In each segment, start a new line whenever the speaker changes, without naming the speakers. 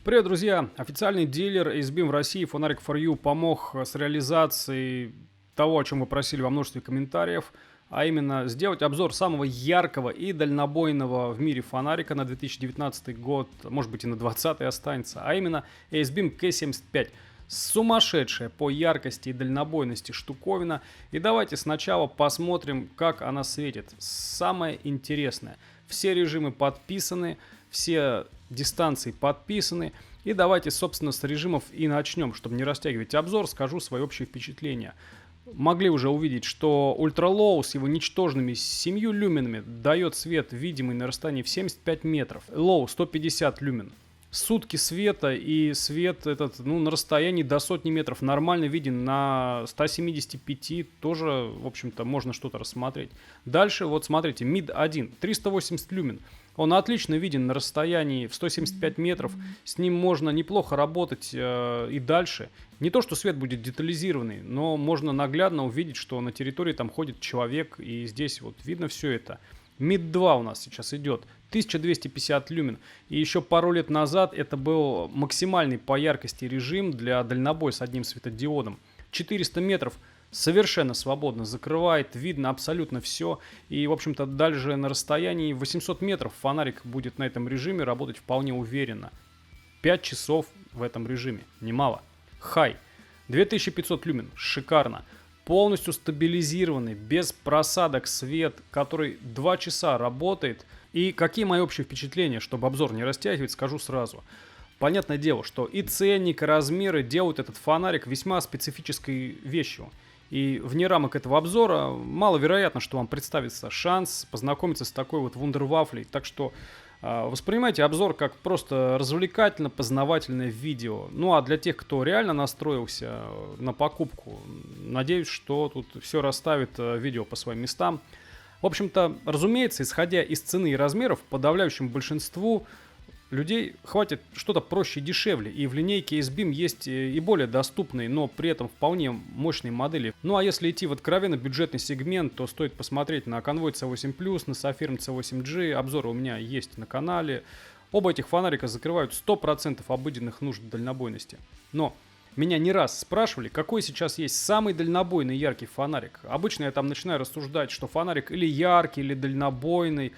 Привет, друзья! Официальный дилер AceBeam в России Фонарик For You помог с реализацией того, о чем вы просили во множестве комментариев, а именно сделать обзор самого яркого и дальнобойного в мире фонарика на 2019 год, может быть и на 2020 останется, а именно AceBeam K75. Сумасшедшая по яркости и дальнобойности штуковина. И давайте сначала посмотрим, как она светит. Самое интересное. Все режимы подписаны, все дистанции подписаны. И давайте, собственно, с режимов и начнем. Чтобы не растягивать обзор, скажу свои общие впечатления. Могли уже увидеть, что Ultra Low с его ничтожными 7 люменами дает свет, видимый на расстоянии в 75 метров. Low 150 люмен. Сутки света, и свет этот, на расстоянии до сотни метров нормально виден, на 175 тоже, в общем-то, можно что-то рассмотреть. Дальше, вот смотрите, Mid 1, 380 люмен. Он отлично виден на расстоянии в 175 метров, с ним можно неплохо работать и дальше. Не то, что свет будет детализированный, но можно наглядно увидеть, что на территории там ходит человек, и здесь вот видно все это. Mid 2 у нас сейчас идет, 1250 люмен. И еще пару лет назад это был максимальный по яркости режим для дальнобоя с одним светодиодом. 400 метров совершенно свободно закрывает, видно абсолютно все. И, в общем-то, дальше на расстоянии 800 метров фонарик будет на этом режиме работать вполне уверенно. 5 часов в этом режиме, немало. High, 2500 люмен, шикарно. Полностью стабилизированный, без просадок свет, который 2 часа работает. И какие мои общие впечатления, чтобы обзор не растягивать, скажу сразу. Понятное дело, что и ценник, и размеры делают этот фонарик весьма специфической вещью. И вне рамок этого обзора маловероятно, что вам представится шанс познакомиться с такой вот вундервафлей. Так что воспринимайте обзор как просто развлекательно-познавательное видео. Ну а для тех, кто реально настроился на покупку, надеюсь, что тут все расставит видео по своим местам. В общем-то, разумеется, исходя из цены и размеров, подавляющему большинству людей хватит что-то проще и дешевле. И в линейке AceBeam есть и более доступные, но при этом вполне мощные модели. Ну а если идти в откровенно бюджетный сегмент, то стоит посмотреть на Convoy C8+, на Safirn C8G. Обзоры у меня есть на канале. Оба этих фонарика закрывают 100% обыденных нужд дальнобойности. Но меня не раз спрашивали, какой сейчас есть самый дальнобойный яркий фонарик. Обычно я там начинаю рассуждать, что фонарик или яркий, или дальнобойный.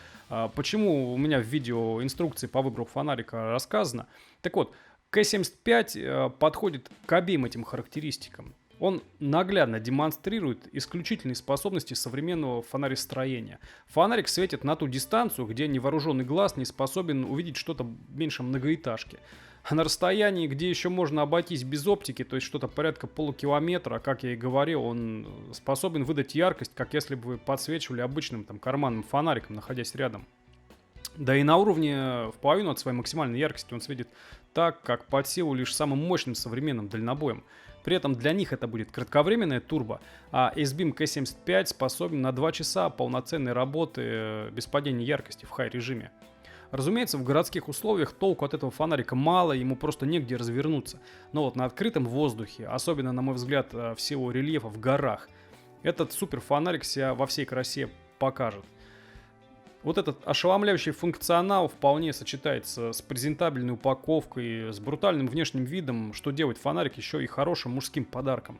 Почему у меня в видео инструкции по выбору фонарика рассказано. Так вот, K75 подходит к обеим этим характеристикам. Он наглядно демонстрирует исключительные способности современного фонарестроения. Фонарик светит на ту дистанцию, где невооруженный глаз не способен увидеть что-то меньше многоэтажки. А на расстоянии, где еще можно обойтись без оптики, то есть что-то порядка полукилометра, как я и говорил, он способен выдать яркость, как если бы вы подсвечивали обычным там карманным фонариком, находясь рядом. Да и на уровне в половину от своей максимальной яркости он светит так, как под силу лишь самым мощным современным дальнобоем. При этом для них это будет кратковременная турбо, а AceBeam K75 способен на 2 часа полноценной работы без падения яркости в хай-режиме. Разумеется, в городских условиях толку от этого фонарика мало, ему просто негде развернуться. Но вот на открытом воздухе, особенно, на мой взгляд, в силу рельефа в горах, этот супер фонарик себя во всей красе покажет. Вот этот ошеломляющий функционал вполне сочетается с презентабельной упаковкой, с брутальным внешним видом, что делает фонарик еще и хорошим мужским подарком.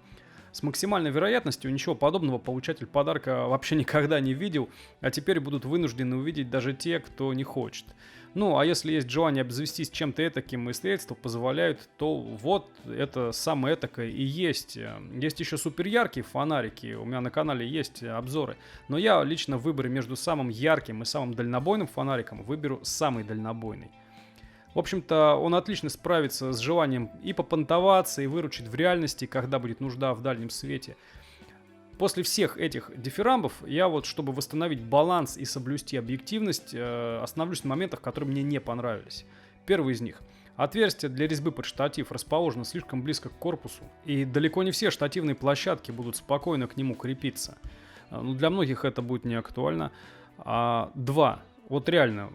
С максимальной вероятностью ничего подобного получатель подарка вообще никогда не видел, а теперь будут вынуждены увидеть даже те, кто не хочет. Ну, а если есть желание обзавестись чем-то этаким и средства позволяют, то вот это самое этакое и есть. Есть еще супер яркие фонарики, у меня на канале есть обзоры, но я лично в выборе между самым ярким и самым дальнобойным фонариком выберу самый дальнобойный. В общем-то, он отлично справится с желанием и попонтоваться, и выручить в реальности, когда будет нужда в дальнем свете. После всех этих дифирамбов я вот, чтобы восстановить баланс и соблюсти объективность, остановлюсь на моментах, которые мне не понравились. Первый из них. Отверстие для резьбы под штатив расположено слишком близко к корпусу, и далеко не все штативные площадки будут спокойно к нему крепиться. Но для многих это будет не актуально. Два. Вот реально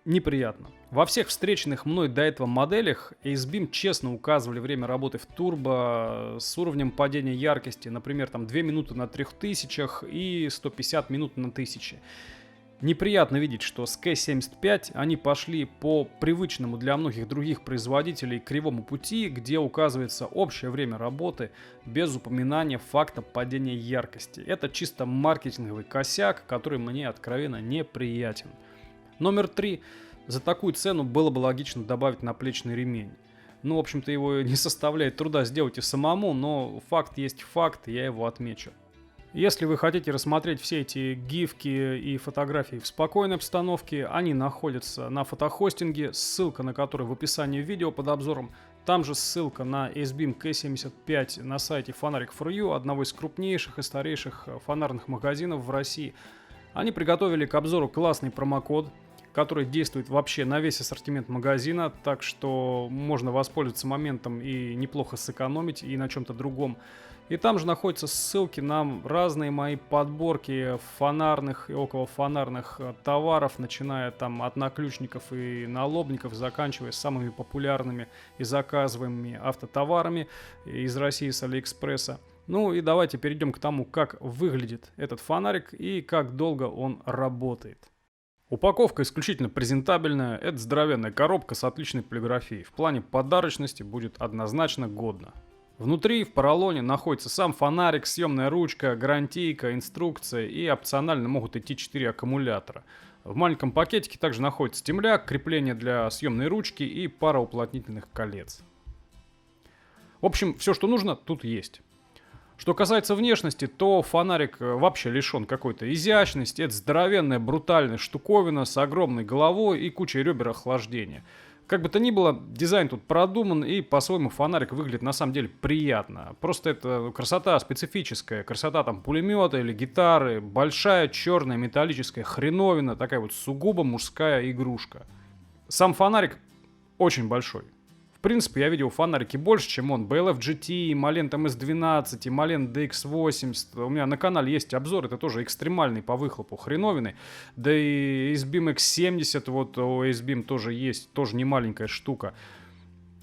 неприятно. Во всех встреченных мной до этого моделях AceBeam честно указывали время работы в турбо с уровнем падения яркости, например, там 2 минуты на 3000 и 150 минут на 1000. Неприятно видеть, что с К-75 они пошли по привычному для многих других производителей кривому пути, где указывается общее время работы без упоминания факта падения яркости. Это чисто маркетинговый косяк, который мне откровенно неприятен. Номер 3. За такую цену было бы логично добавить наплечный ремень. Ну, в общем-то, его не составляет труда сделать и самому, но факт есть факт, и я его отмечу. Если вы хотите рассмотреть все эти гифки и фотографии в спокойной обстановке, они находятся на фотохостинге, ссылка на который в описании видео под обзором. Там же ссылка на AceBeam K75 на сайте Phanaric4U, одного из крупнейших и старейших фонарных магазинов в России. Они приготовили к обзору классный промокод, который действует вообще на весь ассортимент магазина, так что можно воспользоваться моментом и неплохо сэкономить и на чем-то другом. И там же находятся ссылки на разные мои подборки фонарных и околофонарных товаров, начиная там от наключников и налобников, заканчивая самыми популярными и заказываемыми автотоварами из России с Алиэкспресса. Ну и давайте перейдем к тому, как выглядит этот фонарик и как долго он работает. Упаковка исключительно презентабельная, это здоровенная коробка с отличной полиграфией. В плане подарочности будет однозначно годно. Внутри в поролоне находится сам фонарик, съемная ручка, гарантийка, инструкция и опционально могут идти 4 аккумулятора. В маленьком пакетике также находится темляк, крепление для съемной ручки и пара уплотнительных колец. В общем, все, что нужно, тут есть. Что касается внешности, то фонарик вообще лишен какой-то изящности. Это здоровенная брутальная штуковина с огромной головой и кучей ребер охлаждения. Как бы то ни было, дизайн тут продуман, и по-своему фонарик выглядит на самом деле приятно. Просто это красота специфическая, красота там пулемета или гитары, большая черная металлическая хреновина, такая вот сугубо мужская игрушка. Сам фонарик очень большой. В принципе, я видел фонарики больше, чем он. BLF GT, Malent MS-12, Malent DX80. У меня на канале есть обзор, это тоже экстремальный по выхлопу хреновины. Да и AceBeam X70, вот у AceBeam тоже есть, тоже не маленькая штука.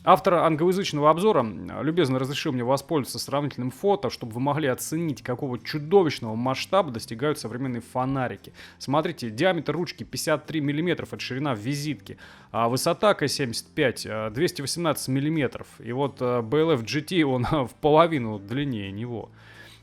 Автор англоязычного обзора любезно разрешил мне воспользоваться сравнительным фото, чтобы вы могли оценить, какого чудовищного масштаба достигают современные фонарики. Смотрите, диаметр ручки 53 мм, это ширина визитки, а высота К-75 218 мм. И вот BLF GT, он в половину длиннее него.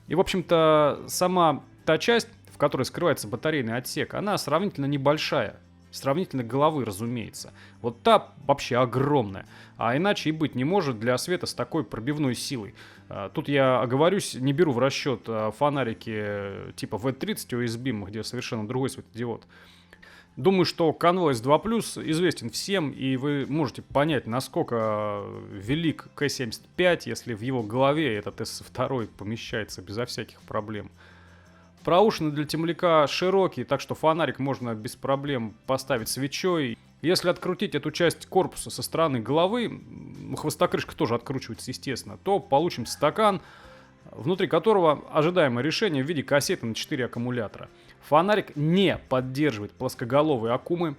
И, в общем-то, сама та часть, в которой скрывается батарейный отсек, она сравнительно небольшая. Сравнительно головы, разумеется. Вот та вообще огромная. А иначе и быть не может для света с такой пробивной силой. Тут я оговорюсь, не беру в расчет фонарики типа V30 у AceBeam, где совершенно другой светодиод. Думаю, что конвой S2+, известен всем, и вы можете понять, насколько велик К-75, если в его голове этот S2 помещается безо всяких проблем. Проушины для темляка широкие, так что фонарик можно без проблем поставить свечой. Если открутить эту часть корпуса со стороны головы, хвостокрышка тоже откручивается, естественно, то получим стакан, внутри которого ожидаемое решение в виде кассеты на 4 аккумулятора. Фонарик не поддерживает плоскоголовые аккумы.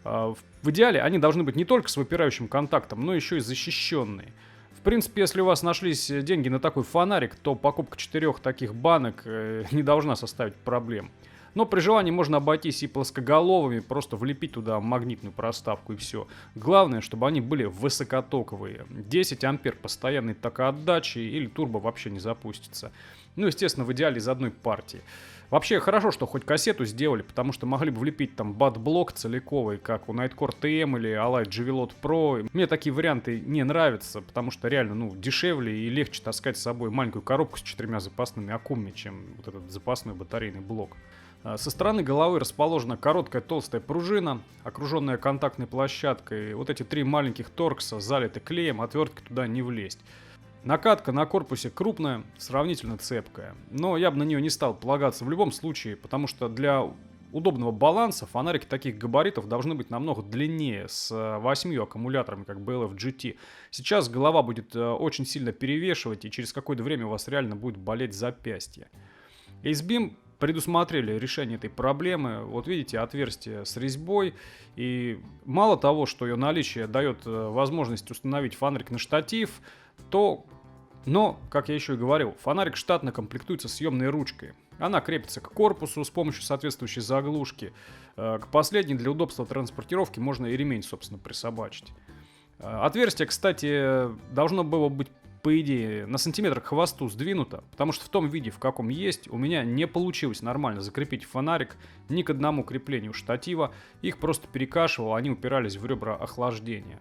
В идеале они должны быть не только с выпирающим контактом, но еще и защищенные. В принципе, если у вас нашлись деньги на такой фонарик, то покупка 4 таких банок не должна составить проблем. Но при желании можно обойтись и плоскоголовыми, просто влепить туда магнитную проставку и все. Главное, чтобы они были высокотоковые. 10 ампер постоянной токоотдачи или турбо вообще не запустится. Ну, естественно, в идеале из одной партии. Вообще хорошо, что хоть кассету сделали, потому что могли бы влепить там бат-блок целиковый, как у Nightcore TM или Alight Javelot Pro. Мне такие варианты не нравятся, потому что реально, дешевле и легче таскать с собой маленькую коробку с 4 запасными аккумами, чем вот этот запасной батарейный блок. Со стороны головы расположена короткая толстая пружина, окруженная контактной площадкой. Вот эти 3 маленьких торкса залиты клеем, отвертки туда не влезть. Накатка на корпусе крупная, сравнительно цепкая, но я бы на нее не стал полагаться в любом случае, потому что для удобного баланса фонарики таких габаритов должны быть намного длиннее, с 8 аккумуляторами, как BLF GT. Сейчас голова будет очень сильно перевешивать, и через какое-то время у вас реально будет болеть запястье. AceBeam предусмотрели решение этой проблемы. Вот видите, отверстие с резьбой. И мало того, что ее наличие дает возможность установить фонарик на штатив, то Но, как я еще и говорил, фонарик штатно комплектуется съемной ручкой. Она крепится к корпусу с помощью соответствующей заглушки. К последней для удобства транспортировки можно и ремень, собственно, присобачить. Отверстие, кстати, должно было быть, по идее, на сантиметр к хвосту сдвинуто, потому что в том виде, в каком есть, у меня не получилось нормально закрепить фонарик ни к одному креплению штатива. Их просто перекашивало, они упирались в ребра охлаждения.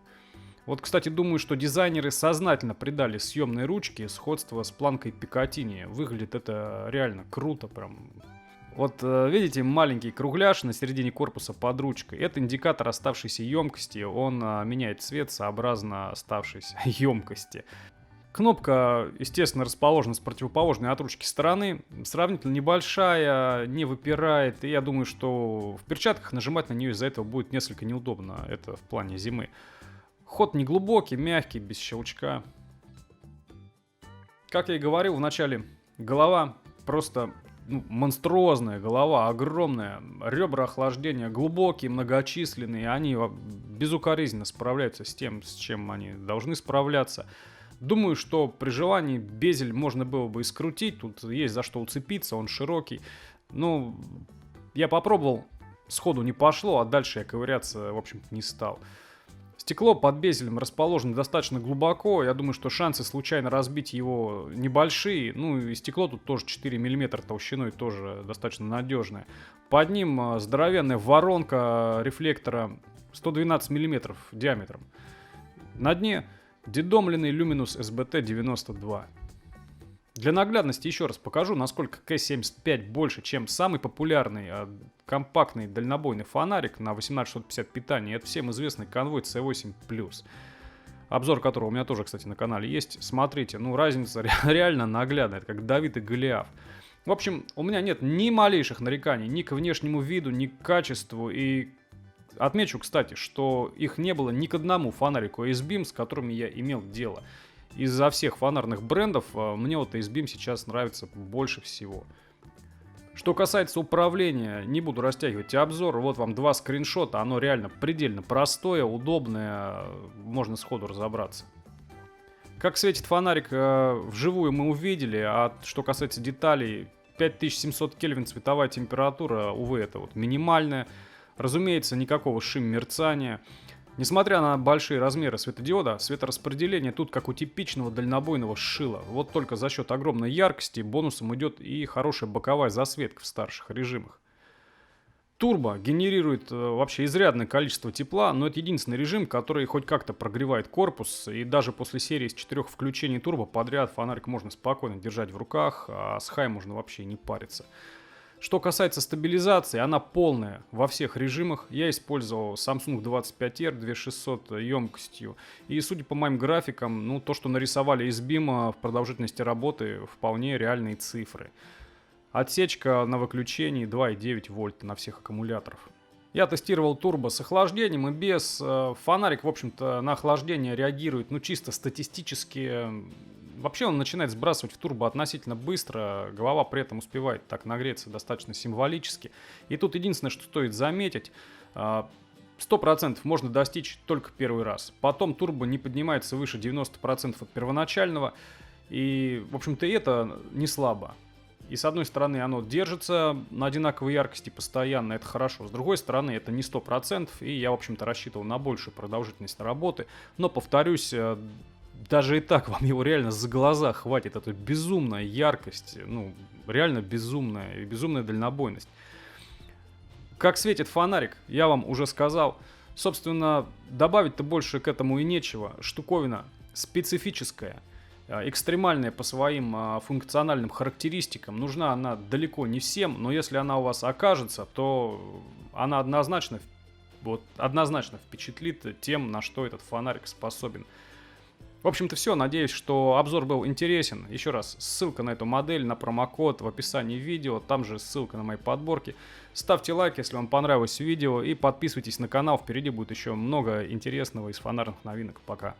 Вот, кстати, думаю, что дизайнеры сознательно придали съемной ручке сходство с планкой Пикатини. Выглядит это реально круто прям. Вот видите, маленький кругляш на середине корпуса под ручкой. Это индикатор оставшейся емкости. Он меняет цвет сообразно оставшейся емкости. Кнопка, естественно, расположена с противоположной от ручки стороны. Сравнительно небольшая, не выпирает. И я думаю, что в перчатках нажимать на нее из-за этого будет несколько неудобно. Это в плане зимы. Ход не глубокий, мягкий, без щелчка. Как я и говорил в начале, голова просто монструозная, голова огромная, ребра охлаждения глубокие, многочисленные, они безукоризненно справляются с тем, с чем они должны справляться. Думаю, что при желании безель можно было бы и скрутить, тут есть за что уцепиться, он широкий. Ну, я попробовал, сходу не пошло, а дальше я ковыряться, в общем-то, не стал. Стекло под безелем расположено достаточно глубоко. Я думаю, что шансы случайно разбить его небольшие. Ну и стекло тут тоже 4 мм толщиной, тоже достаточно надежное. Под ним здоровенная воронка рефлектора 112 мм диаметром. На дне дедомленный Luminous SBT-92. Для наглядности еще раз покажу, насколько К-75 больше, чем самый популярный компактный дальнобойный фонарик на 18650 питания. Это всем известный конвой C8+. Обзор которого у меня тоже, кстати, на канале есть. Смотрите, ну разница реально наглядная. Это как Давид и Голиаф. В общем, у меня нет ни малейших нареканий ни к внешнему виду, ни к качеству. И отмечу, кстати, что их не было ни к одному фонарику AceBeam, с которыми я имел дело. Из-за всех фонарных брендов мне вот AceBeam сейчас нравится больше всего. Что касается управления, не буду растягивать обзор. Вот вам два скриншота. Оно реально предельно простое, удобное. Можно сходу разобраться. Как светит фонарик вживую мы увидели. А что касается деталей, 5700 Кельвин цветовая температура. Увы, это вот минимальная. Разумеется, никакого шим-мерцания. Несмотря на большие размеры светодиода, светораспределение тут как у типичного дальнобойного шила. Вот только за счет огромной яркости бонусом идет и хорошая боковая засветка в старших режимах. Турбо генерирует вообще изрядное количество тепла, но это единственный режим, который хоть как-то прогревает корпус. И даже после серии из 4 включений турбо подряд фонарик можно спокойно держать в руках, а с хай можно вообще не париться. Что касается стабилизации, она полная во всех режимах. Я использовал Samsung 25R 2600 емкостью. И судя по моим графикам, ну то, что нарисовали AceBeam в продолжительности работы, вполне реальные цифры. Отсечка на выключении 2,9 вольта на всех аккумуляторах. Я тестировал турбо с охлаждением и без. Фонарик, в общем-то, на охлаждение реагирует, ну чисто статистически. Вообще он начинает сбрасывать в турбо относительно быстро, голова при этом успевает так нагреться достаточно символически. И тут единственное, что стоит заметить, 100% можно достичь только первый раз. Потом турбо не поднимается выше 90% от первоначального, и, в общем-то, это не слабо. И с одной стороны оно держится на одинаковой яркости постоянно, это хорошо. С другой стороны это не 100%, и я, в общем-то, рассчитывал на большую продолжительность работы. Но, повторюсь, даже и так вам его реально за глаза хватит. Это безумная яркость, ну, реально безумная и безумная дальнобойность. Как светит фонарик, я вам уже сказал. Собственно, добавить-то больше к этому и нечего. Штуковина специфическая, экстремальная по своим функциональным характеристикам. Нужна она далеко не всем, но если она у вас окажется, то она однозначно впечатлит тем, на что этот фонарик способен. В общем-то все, надеюсь, что обзор был интересен. Еще раз, ссылка на эту модель, на промокод в описании видео, там же ссылка на мои подборки. Ставьте лайк, если вам понравилось видео, и подписывайтесь на канал, впереди будет еще много интересного из фонарных новинок. Пока.